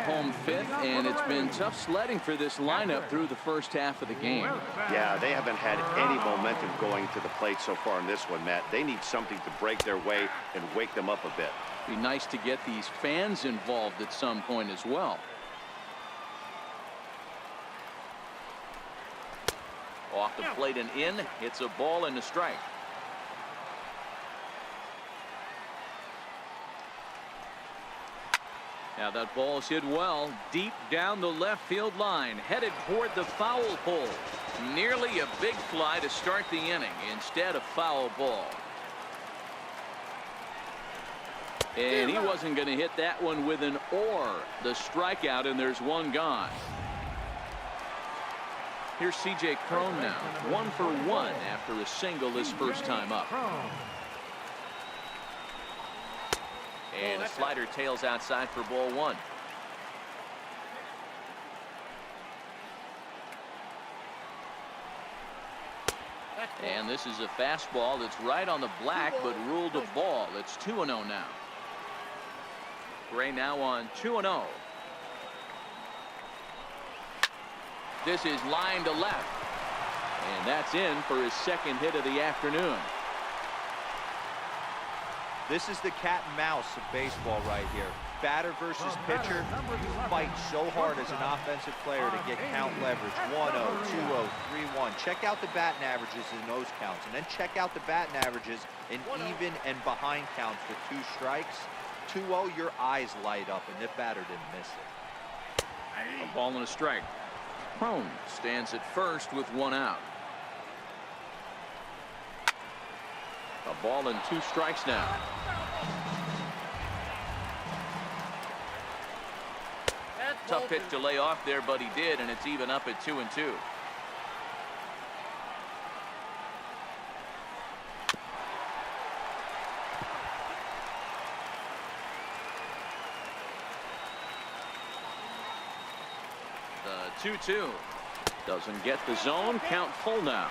home fifth, and it's been tough sledding for this lineup through the first half of the game. Yeah, they haven't had any momentum going to the plate so far in this one, Matt. They need something to break their way and wake them up a bit. Be nice to get these fans involved at some point as well. Off the plate and in. It's a ball and a strike. Now that ball's hit well deep down the left field line, headed toward the foul pole. Nearly a big fly to start the inning. Instead, a foul ball. And he wasn't going to hit that one with an or. The strikeout, and there's one gone. Here's C.J. Cron now, 1 for 1 after a single his first time up. And a slider tails outside for ball 1. And this is a fastball that's right on the black, but ruled a ball. It's 2-0 now. Gray now on 2-0. This is line to left. And that's in for his second hit of the afternoon. This is the cat and mouse of baseball right here. Batter versus pitcher. Fight so hard as an offensive player to get count leverage. 1-0, 2-0, 3-1. Check out the batting averages in those counts. And then check out the batting averages in even and behind counts with 2 strikes. 2-0, your eyes light up, and the batter didn't miss it. A ball and a strike. Cron stands at first with 1 out. A ball and 2 strikes now. Tough pitch to lay off there, but he did, and it's even up at 2-2. The 2-2 doesn't get the zone. Count full now.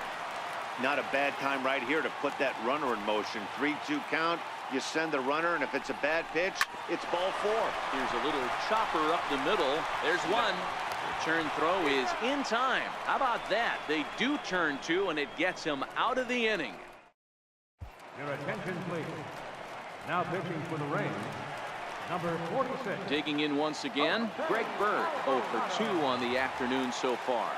Not a bad time right here to put that runner in motion. 3-2 count. You send the runner, and if it's a bad pitch, it's ball 4. Here's a little chopper up the middle. There's one. The turn throw is in time. How about that? They do turn 2, and it gets him out of the inning. Your attention, please. Now pitching for the Rays, number 46. Digging in once again, Greg Bird, 0 for 2 on the afternoon so far.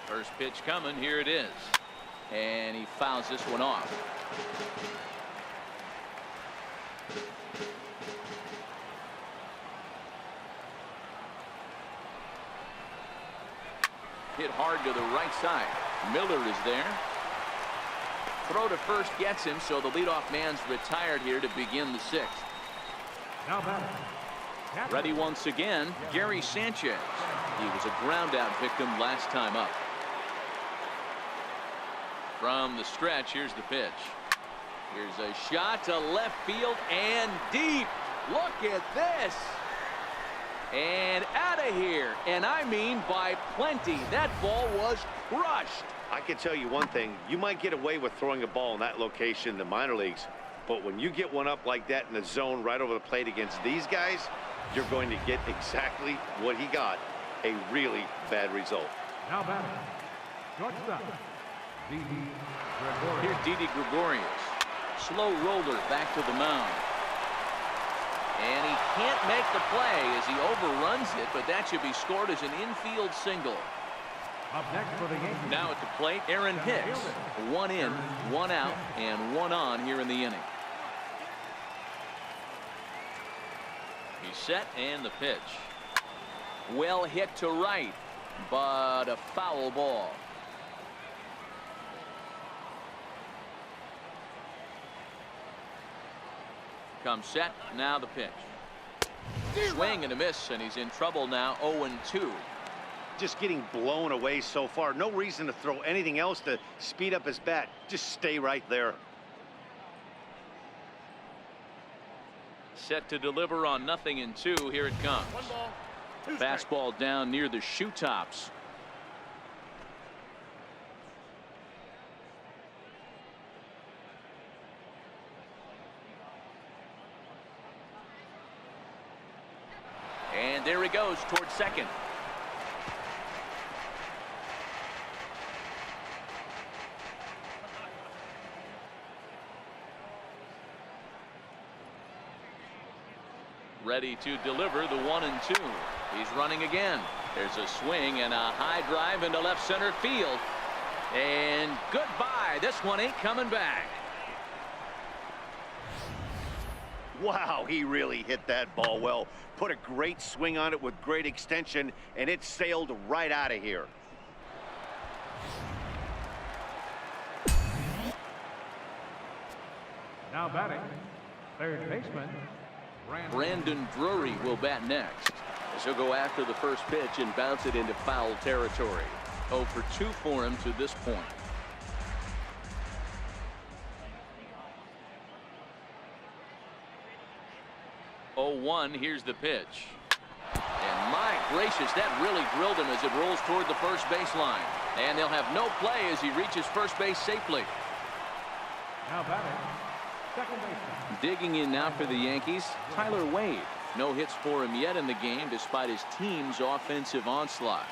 First pitch coming. Here it is. And he fouls this one off. Hit hard to the right side. Miller is there. Throw to first gets him, so the leadoff man's retired here to begin the 6th. Now batting. Ready once again, Gary Sanchez. He was a ground out victim last time up. From the stretch, here's the pitch. Here's a shot to left field and deep. Look at this. And out of here. And I mean by plenty. That ball was crushed. I can tell you one thing. You might get away with throwing a ball in that location in the minor leagues. But when you get one up like that in the zone right over the plate against these guys, you're going to get exactly what he got. A really bad result. Now batting. Shortstop. Here's Didi Gregorius. Slow roller back to the mound. And he can't make the play as he overruns it, but that should be scored as an infield single. Up next for the Yankees. Now at the plate, Aaron Hicks. 1 in, 1 out, and 1 on here in the inning. He's set, and the pitch. Well hit to right, but a foul ball. Comes set, now the pitch. Swing and a miss, and he's in trouble now. 0-2. Just getting blown away so far. No reason to throw anything else to speed up his bat. Just stay right there. Set to deliver on 0-2. Here it comes. Fastball down near the shoe tops. And there he goes towards second. Ready to deliver the 1-2. He's running again. There's a swing and a high drive into left center field. And goodbye. This one ain't coming back. Wow, he really hit that ball well. Put a great swing on it with great extension, and it sailed right out of here. Now batting, third baseman, Brandon Drury will bat next, as he'll go after the first pitch and bounce it into foul territory. 0 for 2 for him to this point. Oh, 1, here's the pitch. And my gracious, that really drilled him as it rolls toward the first baseline. And they'll have no play as he reaches first base safely. now batting, second baseman. Digging in now for the Yankees, Tyler Wade. No hits for him yet in the game despite his team's offensive onslaught.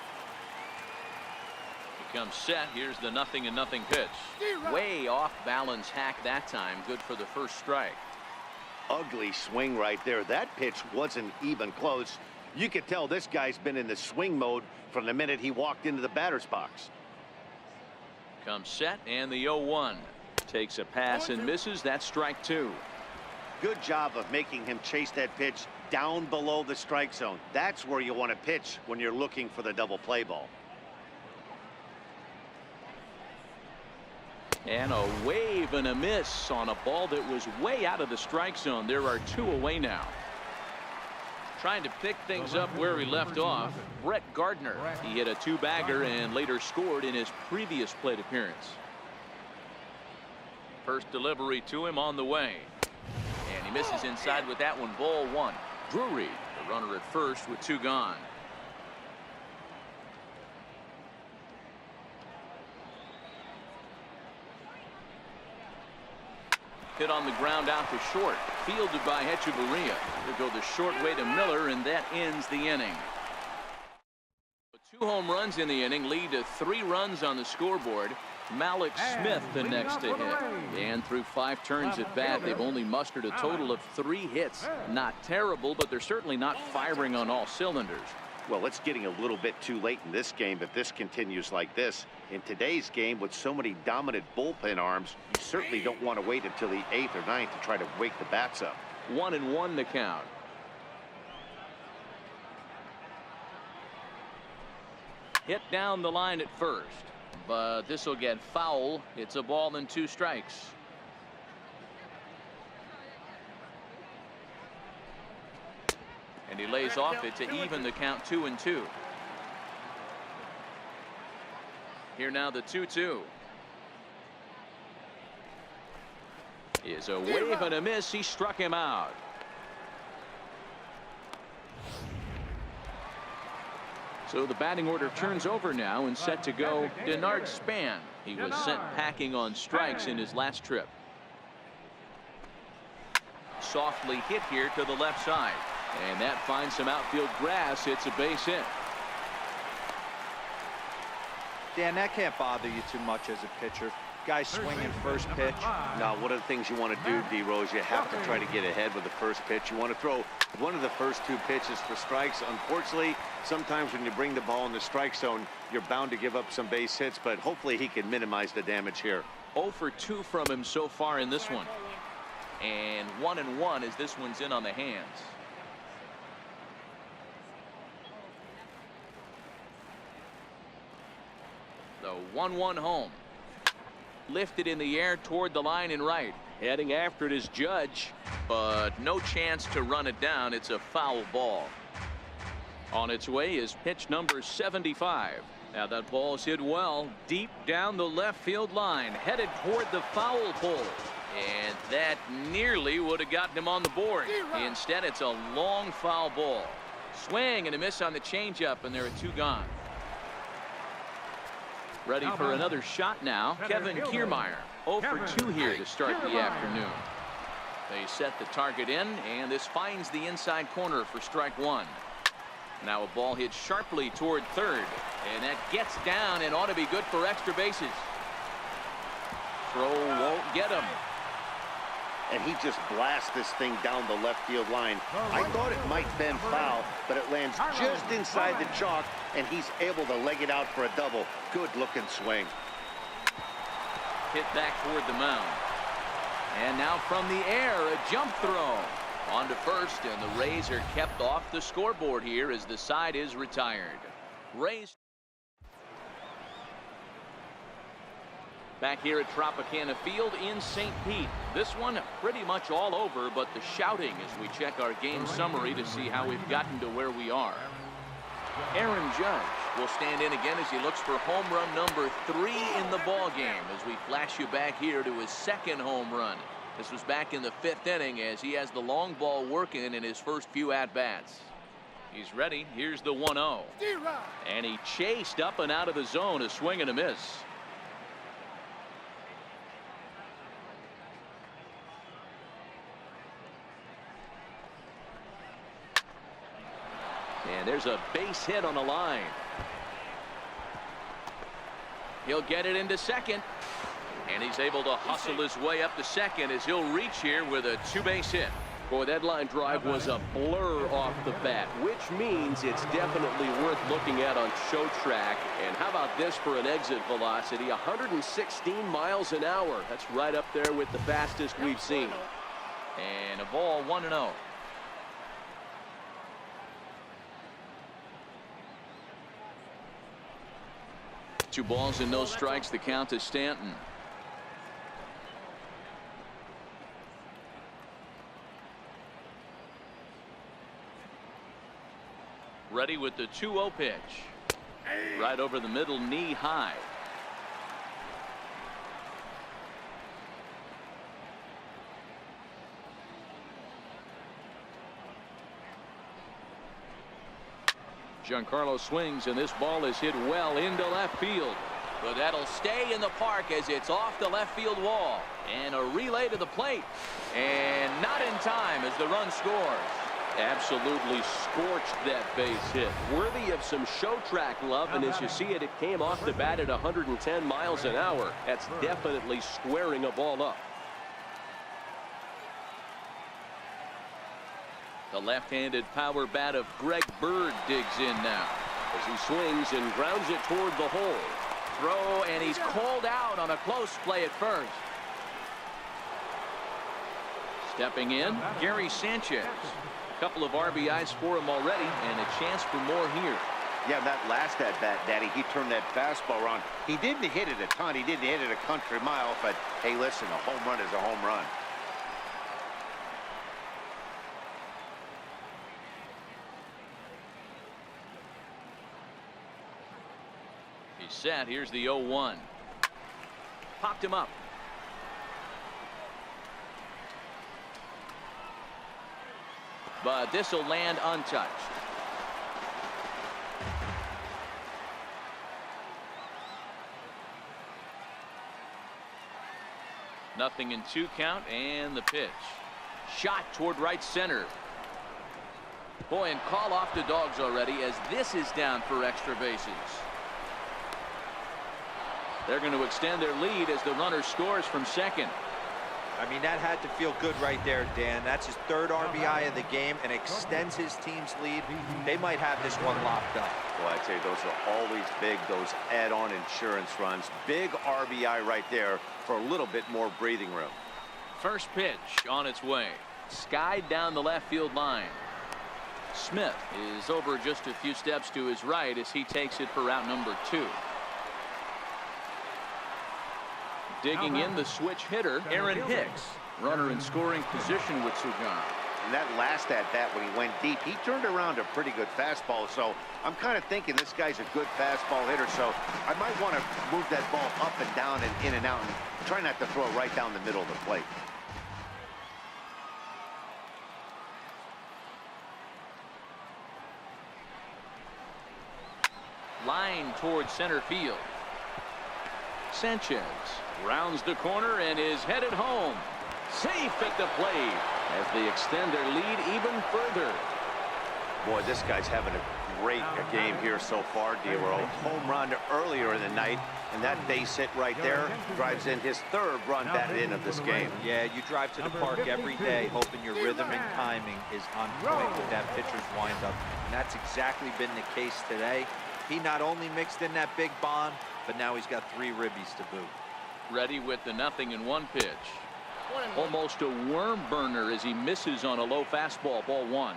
He comes set. Here's the 0-0 pitch. Way off balance hack that time. Good for the first strike. Ugly swing right there. That pitch wasn't even close. You could tell this guy's been in the swing mode from the minute he walked into the batter's box. Comes set, and the 0-1. Takes a pass and misses. That's strike 2. Good job of making him chase that pitch down below the strike zone. That's where you want to pitch when you're looking for the double play ball. And a wave and a miss on a ball that was way out of the strike zone. There are 2 away now. Trying to pick things up where he left off, Brett Gardner. He hit a 2-bagger and later scored in his previous plate appearance. First delivery to him on the way. And he misses inside with that one. Ball 1. Drury, the runner at first with 2 gone. Hit on the ground out to short. Fielded by Hechavarria. He'll go the short way to Miller, and that ends the inning. 2 home runs in the inning lead to 3 runs on the scoreboard. Malik Smith the next to hit. And through 5 turns at bat, they've only mustered a total of 3 hits. Not terrible, but they're certainly not firing on all cylinders. Well, it's getting a little bit too late in this game if this continues like this. In today's game, with so many dominant bullpen arms, you certainly don't want to wait until the 8th or 9th to try to wake the bats up. 1-1 to count. Hit down the line at first, but this will get foul. It's a ball and 2 strikes. And he lays off it to even the count 2-2. Here now the 2-2. Is a wave and a miss. He struck him out. So the batting order turns over now and set to go Denard Span. He was sent packing on strikes in his last trip. Softly hit here to the left side. And that finds some outfield grass. It's a base hit. Dan, that can't bother you too much as a pitcher. Guy swinging first pitch. Now, one of the things you want to do, D-Rose, you have to try to get ahead with the first pitch. You want to throw one of the first 2 pitches for strikes. Unfortunately, sometimes when you bring the ball in the strike zone, you're bound to give up some base hits, but hopefully he can minimize the damage here. 0 for 2 from him so far in this one. And 1-1 as this one's in on the hands. The 1-1 home. Lifted in the air toward the line and right. Heading after it is Judge, but no chance to run it down. It's a foul ball. On its way is pitch number 75. Now that ball's hit well deep down the left field line, headed toward the foul pole. And that nearly would have gotten him on the board. Instead, it's a long foul ball. Swing and a miss on the changeup, and there are 2 gone. Ready for another shot now. Kevin Kiermaier, 0 for 2 here to start the afternoon. They set the target in, and this finds the inside corner for strike 1. Now a ball hit sharply toward third, and that gets down and ought to be good for extra bases. Throw won't get him. And he just blasts this thing down the left field line. I thought it might bend foul, but it lands just inside the chalk, and he's able to leg it out for a double. Good looking swing. Hit back toward the mound. And now from the air, a jump throw. On to first, and the Rays are kept off the scoreboard here as the side is retired. Rays back here at Tropicana Field in St. Pete. This one pretty much all over, but the shouting as we check our game summary to see how we've gotten to where we are. Aaron Judge will stand in again as he looks for home run number 3 in the ball game as we flash you back here to his second home run. This was back in the 5th inning as he has the long ball working in his first few at-bats. He's ready. Here's the 1-0. And he chased up and out of the zone, a swing and a miss. And there's a base hit on the line. He'll get it into second. And he's able to hustle his way up to second as he'll reach here with a 2-base hit. Boy, that line drive was a blur off the bat, which means it's definitely worth looking at on show track. And how about this for an exit velocity? 116 miles an hour. That's right up there with the fastest we've seen. And a ball, 1-0. 2 balls and no strikes. The count to Stanton. Ready with the 2-0 pitch. Right over the middle, knee high. Giancarlo swings, and this ball is hit well into left field. But that'll stay in the park as it's off the left field wall. And a relay to the plate. And not in time as the run scores. Absolutely scorched that base hit. Worthy of some show track love, and as you see it, it came off the bat at 110 miles an hour. That's definitely squaring a ball up. The left-handed power bat of Greg Bird digs in now as he swings and grounds it toward the hole. Throw, and he's called out on a close play at first. Stepping in, Gary Sanchez. A couple of RBIs for him already, and a chance for more here. Yeah, that last at-bat, Daddy, he turned that fastball around. He didn't hit it a ton. He didn't hit it a country mile, but hey, listen, a home run is a home run. He's set. Here's the 0-1. Popped him up. But this will land untouched. Nothing in 2 count, and the pitch. Shot toward right center. Boy, and call off the Dogs already as this is down for extra bases. They're going to extend their lead as the runner scores from second. I mean, that had to feel good right there, Dan. That's his 3rd RBI of the game and extends his team's lead. They might have this one locked up. Well, I'd say those are always big, those add-on insurance runs. Big RBI right there for a little bit more breathing room. First pitch on its way. Skied down the left field line. Smith is over just a few steps to his right as he takes it for route number 2. Digging in the switch hitter, Aaron Hicks. Runner in scoring position with Sugan. And that last at-bat when he went deep, he turned around a pretty good fastball. So I'm kind of thinking this guy's a good fastball hitter. So I might want to move that ball up and down and in and out and try not to throw it right down the middle of the plate. Line towards center field. Sanchez rounds the corner and is headed home. Safe at the plate as they extend their lead even further. Boy, this guy's having a great game here so far, D-Roll. Home run earlier in the night, and that base hit right there drives in his third run batted in of this game. Yeah, you drive to the park every day hoping your rhythm and timing is on point with that pitcher's windup, and that's exactly been the case today. He not only mixed in that big bomb, but now he's got 3 ribbies to boot. Ready with the 0-1 pitch. Almost a worm burner as he misses on a low fastball. Ball 1.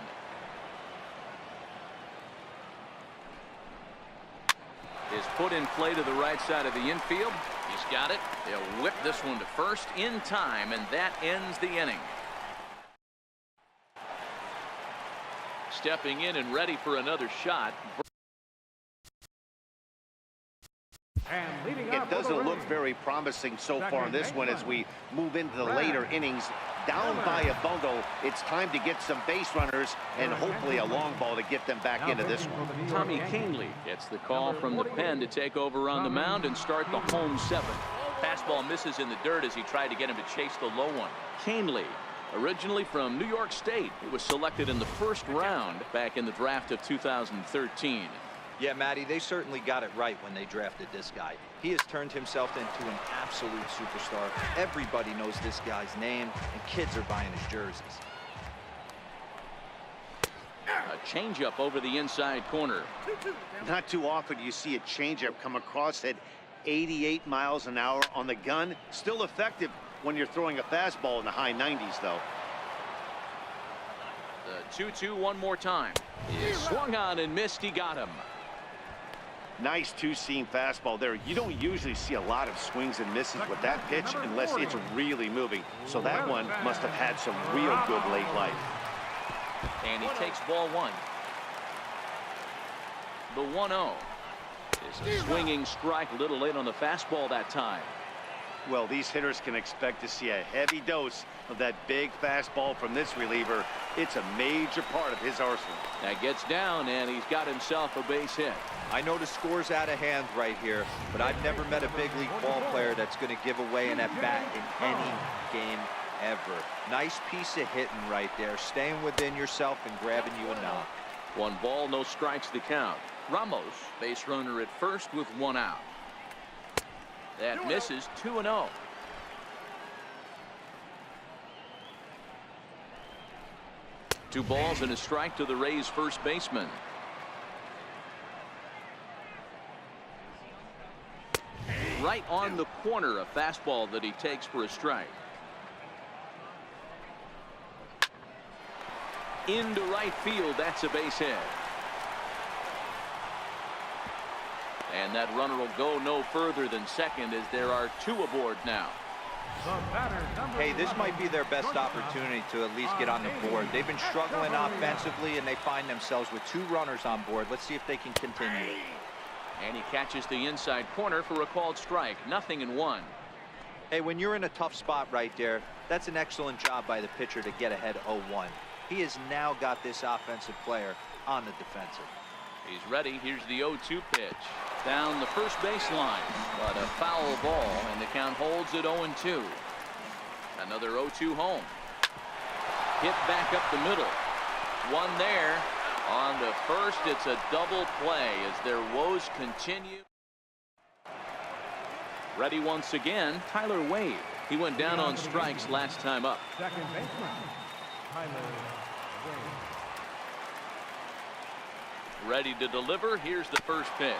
Is put in play to the right side of the infield. He's got it. They'll whip this one to first in time, and that ends the inning. Stepping in and ready for another shot. It doesn't look very promising so far in this one as we move into the later innings. Down by a bundle, it's time to get some base runners and hopefully a long ball to get them back into this one. Tommy Canely gets the call from the pen to take over on the mound and start the home 7th. Fastball misses in the dirt as he tried to get him to chase the low one. Canely, originally from New York State, he was selected in the 1st round back in the draft of 2013. Yeah, Matty, they certainly got it right when they drafted this guy. He has turned himself into an absolute superstar. Everybody knows this guy's name, and kids are buying his jerseys. A changeup over the inside corner. Not too often you see a changeup come across at 88 miles an hour on the gun. Still effective when you're throwing a fastball in the high 90s, though. The 2-2 one more time. He swung on and missed. He got him. Nice two-seam fastball there. You don't usually see a lot of swings and misses with that pitch unless it's really moving. So that one must have had some real good late life. And he takes ball 1. The 1-0 is a swinging strike, a little late on the fastball that time. Well, these hitters can expect to see a heavy dose of that big fastball from this reliever. It's a major part of his arsenal. That gets down, and he's got himself a base hit. I know the score's out of hand right here, but I've never met a big league ball player that's going to give away an at-bat in any game ever. Nice piece of hitting right there, staying within yourself and grabbing you a knock. 1 ball, no strikes to count. Ramos, base runner at first with 1 out. That misses. 2-0. Two balls and a strike to the Rays first baseman. Right on the corner, a fastball that he takes for a strike. Into right field, that's a base hit. And that runner will go no further than second as there are 2 aboard now. Hey, this might be their best opportunity to at least get on the board. They've been struggling offensively, and they find themselves with 2 runners on board. Let's see if they can continue it. And he catches the inside corner for a called strike. 0-1. Hey, when you're in a tough spot right there, that's an excellent job by the pitcher to get ahead 0-1. He has now got this offensive player on the defensive. He's ready. Here's the 0-2 pitch. Down the first baseline, but a foul ball, and the count holds at 0-2. Another 0-2 home. Hit back up the middle. One there. On to first, it's a double play as their woes continue. Ready once again, Tyler Wade. He went down on strikes last time up. Second baseman, Tyler Wade. Ready to deliver. Here's the first pitch.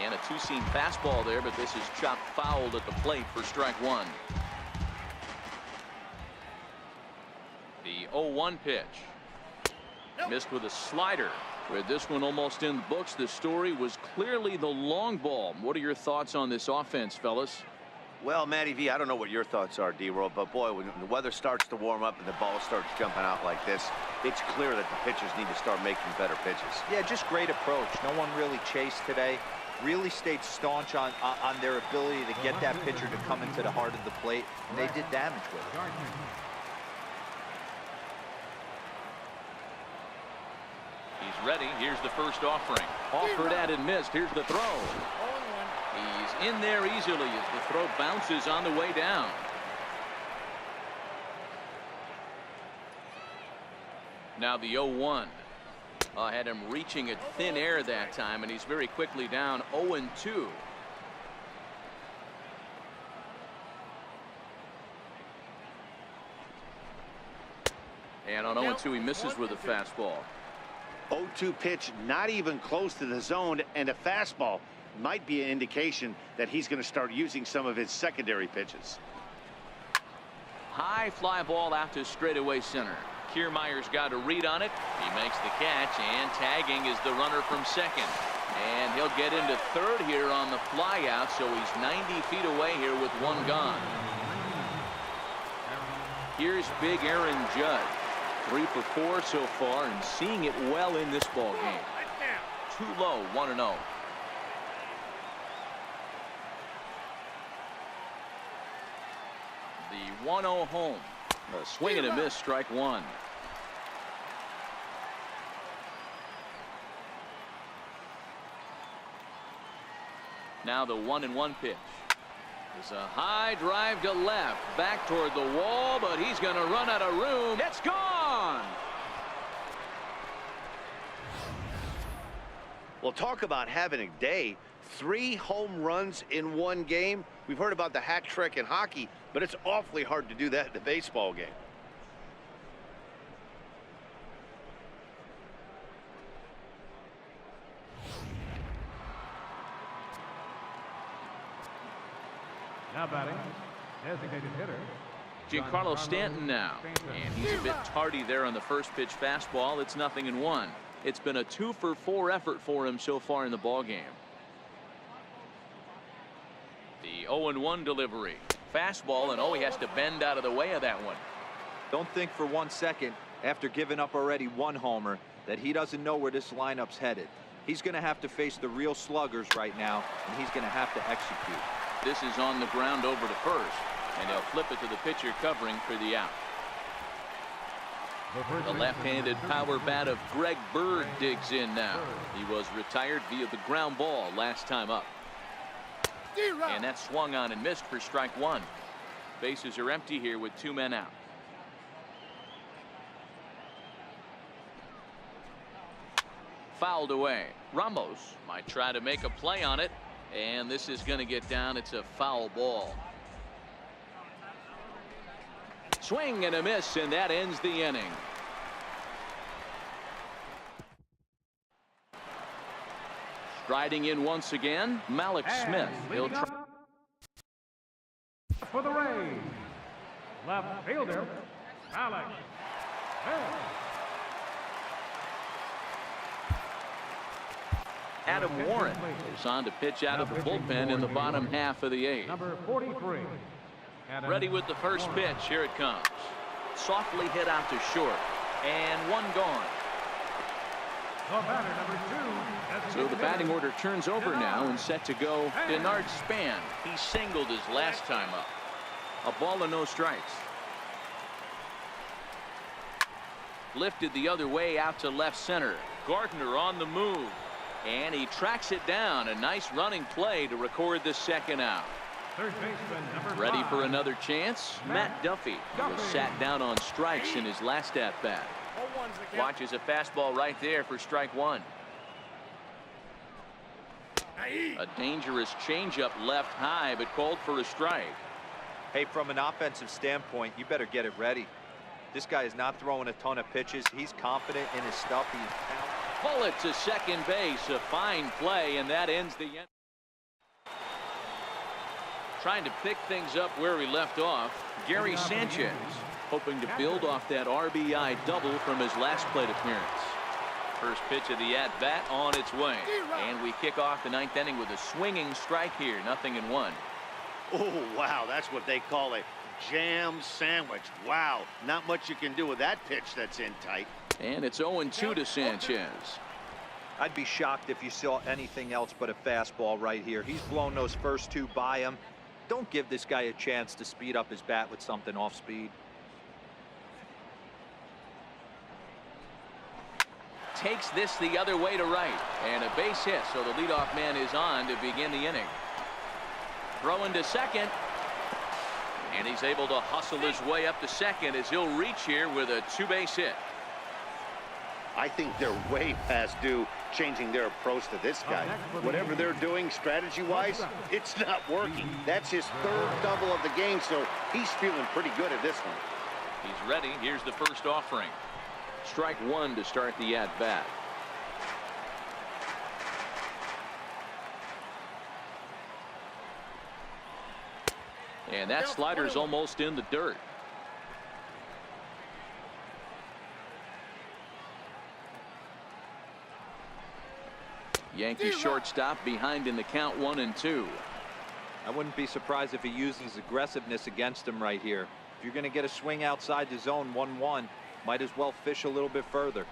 And a 2-seam fastball there, but this is chopped fouled at the plate for strike 1. The 0-1 pitch. Missed with a slider. With this one almost in the books, the story was clearly the long ball. What are your thoughts on this offense, fellas? Well, Matty V, I don't know what your thoughts are, D-Roll, but boy, when the weather starts to warm up and the ball starts jumping out like this, it's clear that the pitchers need to start making better pitches. Yeah, just great approach. No one really chased today. Really stayed staunch on their ability to get that pitcher to come into the heart of the plate, and they did damage with it. He's ready. Here's the first offering. Offered at and missed. Here's the throw. He's in there easily as the throw bounces on the way down. Now the 0-1. Had him reaching at thin air that time, and he's very quickly down 0-2. And on 0-2, he misses with a fastball. 0-2 pitch, not even close to the zone, and a fastball might be an indication that he's going to start using some of his secondary pitches. High fly ball out to straightaway center. Kiermaier's got a read on it. He makes the catch, and tagging is the runner from second. And he'll get into third here on the fly out, so he's 90 feet away here with one gone. Here's big Aaron Judge. 3 for 4 so far, and seeing it well in this ball game. Too low, 1-0. The 1-0 home. A swing and a miss, strike one. Now the 1-1 pitch. It's a high drive to left, back toward the wall, but he's going to run out of room. It's gone. Well, talk about having a day. 3 home runs in one game. We've heard about the hat trick in hockey, but it's awfully hard to do that in a baseball game. Now batting, designated hitter. Giancarlo Stanton now, and he's a bit tardy there on the first pitch fastball. It's 0-1. It's been a 2 for 4 effort for him so far in the ball game. The 0-1 delivery. Fastball, and he has to bend out of the way of that one. Don't think for 1 second, after giving up already 1 homer, that he doesn't know where this lineup's headed. He's going to have to face the real sluggers right now, and he's going to have to execute. This is on the ground over to first, and they'll flip it to the pitcher covering for the out. The left-handed power bat of Greg Bird digs in now. He was retired via the ground ball last time up. And that swung on and missed for strike one. Bases are empty here with 2 men out. Fouled away. Ramos might try to make a play on it, and this is going to get down. It's a foul ball. Swing and a miss, and that ends the inning. Striding in once again, Malik Smith. He'll try For the Rays, left fielder, Malik Smith. Adam Warren is on to pitch out of the bullpen in the bottom half of the 8th. Number 43. Ready with the first pitch. Here it comes. Softly hit out to short, and one gone. The batter, number 2. So the batting order turns over now and set to go. Denard Span. He singled his last time up. A ball and no strikes. Lifted the other way out to left center. Gardner on the move. And he tracks it down. A nice running play to record the second out. Third baseman, number Ready 5. for another chance? Matt Duffy was sat down on strikes in his last at bat. Watches a fastball right there for strike one. A dangerous changeup left high, but called for a strike. Hey, from an offensive standpoint, you better get it ready. This guy is not throwing a ton of pitches. He's confident in his stuff. He's Pull it to second base. A fine play, and that ends the end. Trying to pick things up where he left off. Gary Sanchez hoping to build off that RBI double from his last plate appearance. First pitch of the at-bat on its way. And we kick off the 9th inning with a swinging strike here. 0-1. Oh, wow, that's what they call a jam sandwich. Wow, not much you can do with that pitch that's in tight. And it's 0-2 to Sanchez. I'd be shocked if you saw anything else but a fastball right here. He's blown those first 2 by him. Don't give this guy a chance to speed up his bat with something off speed. Takes this the other way to right, and a base hit, so the leadoff man is on to begin the inning. Throwing to second, and he's able to hustle his way up to second as he'll reach here with a 2-base hit. I think they're way past due changing their approach to this guy. Whatever they're doing strategy-wise, it's not working. That's his third double of the game, so he's feeling pretty good at this one. He's ready. Here's the first offering. Strike one to start the at-bat. And that slider's almost in the dirt. Yankee shortstop behind in the count 1-2. I wouldn't be surprised if he uses aggressiveness against him right here. If you're going to get a swing outside the zone 1-1, might as well fish a little bit further.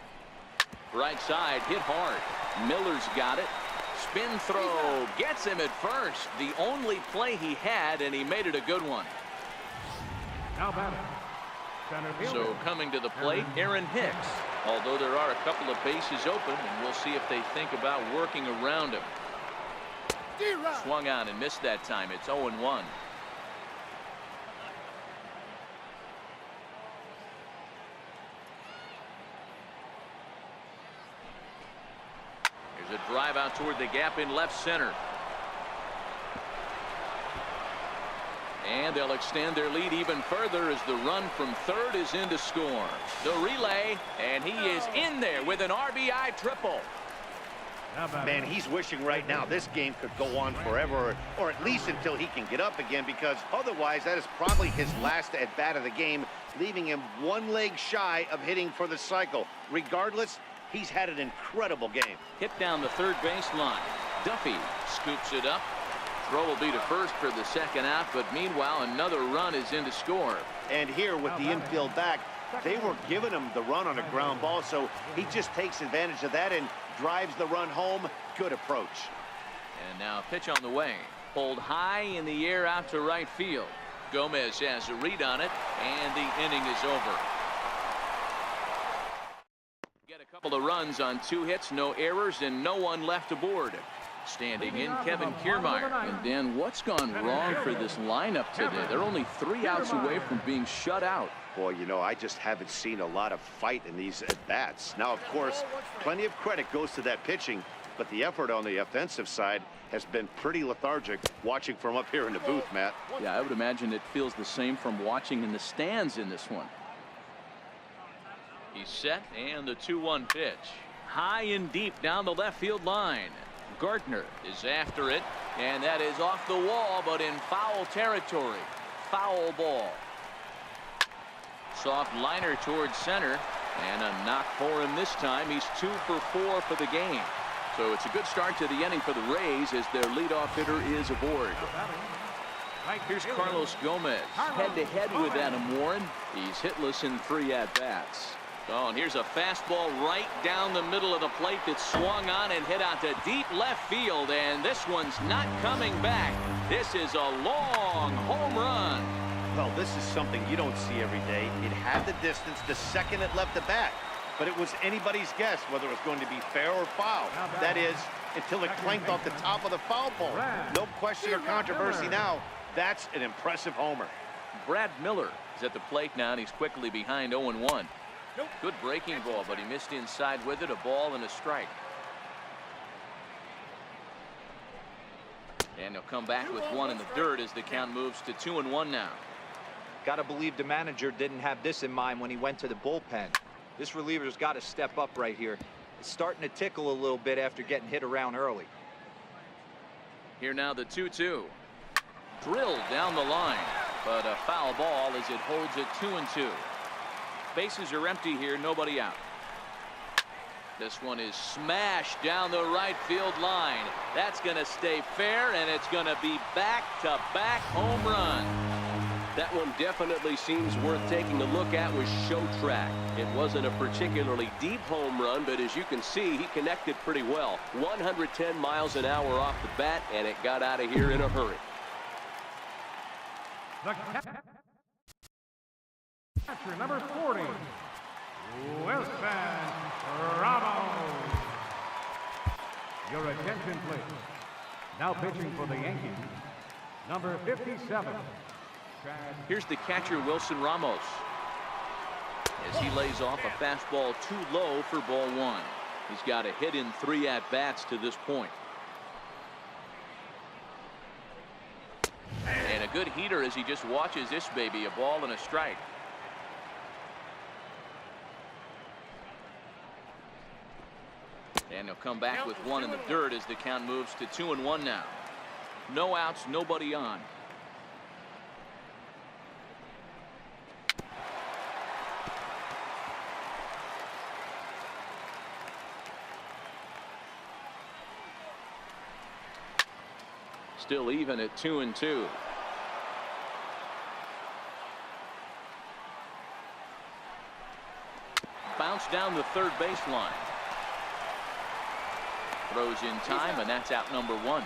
Right side, hit hard. Miller's got it. Spin throw gets him at first. The only play he had, and he made it a good one. Now batting, center fielder. So coming to the plate, Aaron Hicks. Although there are a couple of bases open, and we'll see if they think about working around him. Swung on and missed that time. It's 0-1. There's a drive out toward the gap in left center. And they'll extend their lead even further as the run from third is in to score. The relay, and he is in there with an RBI triple. Man, he's wishing right now this game could go on forever, or at least until he can get up again, because otherwise that is probably his last at-bat of the game, leaving him one leg shy of hitting for the cycle. Regardless, he's had an incredible game. Hit down the third baseline. Duffy scoops it up. Throw will be to first for the second out, but meanwhile another run is in to score. And here with the infield back, they were giving him the run on a ground ball, so he just takes advantage of that and drives the run home. Good approach. And now a pitch on the way. Pulled high in the air out to right field. Gomez has a read on it, and the inning is over. Get a couple of runs on 2 hits, no errors, and no one left aboard. Standing in, Kevin Kiermaier. And Dan, what's gone wrong for this lineup today? They're only 3 outs away from being shut out. Boy, you know, I just haven't seen a lot of fight in these at-bats. Now, of course, plenty of credit goes to that pitching, but the effort on the offensive side has been pretty lethargic watching from up here in the booth, Matt. Yeah, I would imagine it feels the same from watching in the stands in this one. He's set, and the 2-1 pitch. High and deep down the left field line. Gardner is after it, and that is off the wall, but in foul territory. Foul ball. Soft liner towards center, and a knock for him this time. He's 2 for 4 for the game. So it's a good start to the inning for the Rays as their leadoff hitter is aboard. Here's Carlos Gomez, head-to-head with Adam Warren. He's hitless in 3 at-bats. Oh, and here's a fastball right down the middle of the plate that swung on and hit out to deep left field, and this one's not coming back. This is a long home run. Well, this is something you don't see every day. It had the distance the second it left the bat, but it was anybody's guess whether it was going to be fair or foul. That is, until it clanked off the top of the foul pole. No question or controversy now. That's an impressive homer. Brad Miller is at the plate now, and he's quickly behind 0-1. Good breaking ball, but he missed inside with it. A ball and a strike. And he'll come back with 1 in the dirt as the count moves to 2-1 now. Got to believe the manager didn't have this in mind when he went to the bullpen. This reliever's got to step up right here. It's starting to tickle a little bit after getting hit around early. Here now the 2-2. Drilled down the line, but a foul ball as it holds it 2-2. Bases are empty here, nobody out. This one is smashed down the right field line. That's going to stay fair, and it's going to be back-to-back home run. That one definitely seems worth taking a look at with Show Track. It wasn't a particularly deep home run, but as you can see, he connected pretty well. 110 miles an hour off the bat, and it got out of here in a hurry. Catcher number 40, Wilson Ramos. Your attention, please. Now pitching for the Yankees, number 57. Here's the catcher, Wilson Ramos. as he lays off a fastball too low for ball one. He's got a hit in 3 at-bats to this point. And a good heater as he just watches this baby, a ball and a strike. And he'll come back with one in the dirt as the count moves to 2-1 now. No outs, nobody on. Still even at 2-2. Bounce down the third baseline. Throws in time, and that's out number 1.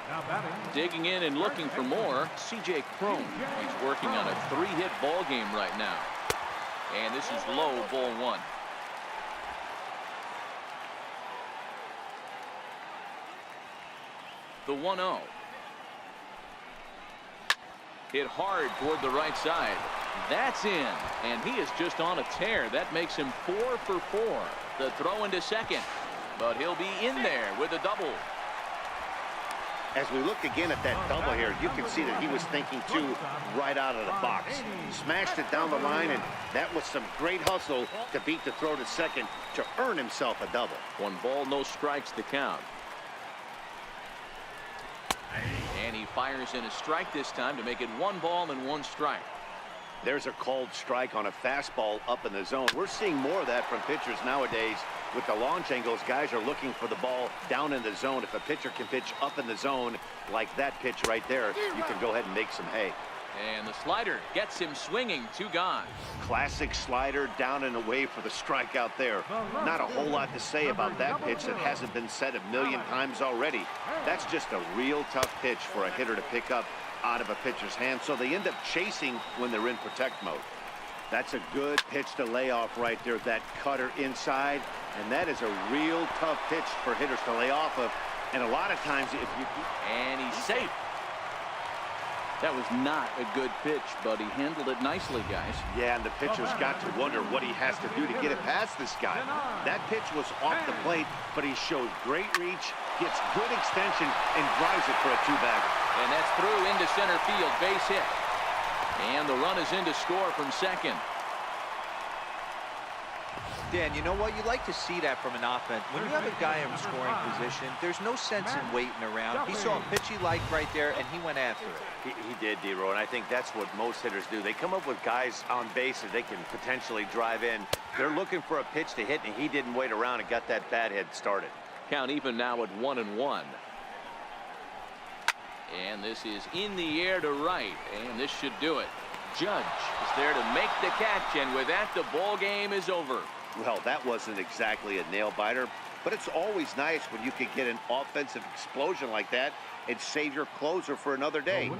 Now batting. Digging in and looking for more, C.J. Cron. He's working on a 3-hit ball game right now. And this is low, ball 1. The 1-0. Hit hard toward the right side. That's in, and he is just on a tear. That makes him 4 for 4. The throw into second, but he'll be in there with a double. As we look again at that double here, you can see that he was thinking too right out of the box. Smashed it down the line, and that was some great hustle to beat the throw to second to earn himself a double. 1 ball, no strikes the count. And he fires in a strike this time to make it 1 ball and 1 strike. There's a called strike on a fastball up in the zone. We're seeing more of that from pitchers nowadays. With the launch angles, guys are looking for the ball down in the zone. If a pitcher can pitch up in the zone like that pitch right there, you can go ahead and make some hay. And the slider gets him swinging, 2 gone. Classic slider down and away for the strikeout there. Not a whole lot to say about that pitch that hasn't been said a million times already. That's just a real tough pitch for a hitter to pick up out of a pitcher's hand, so they end up chasing when they're in protect mode. That's a good pitch to lay off right there, that cutter inside, and that is a real tough pitch for hitters to lay off of. And a lot of times if you... And he's safe. That was not a good pitch, but he handled it nicely, guys. Yeah, and the pitcher's got to wonder what he has to do to get it past this guy. That pitch was off the plate, but he showed great reach, gets good extension, and drives it for a 2-bagger. And that's through into center field, base hit. And the run is in to score from second. Dan, you know what? You like to see that from an offense. When you have a guy in scoring position, there's no sense in waiting around. He saw a pitch he liked right there, and he went after it. He did, D-Row, and I think that's what most hitters do. They come up with guys on base that they can potentially drive in. They're looking for a pitch to hit, and he didn't wait around and got that bat hit started. Count even now at 1-1. And this is in the air to right, and this should do it. Judge is there to make the catch, and with that, the ball game is over. Well, that wasn't exactly a nail-biter, but it's always nice when you can get an offensive explosion like that and save your closer for another day.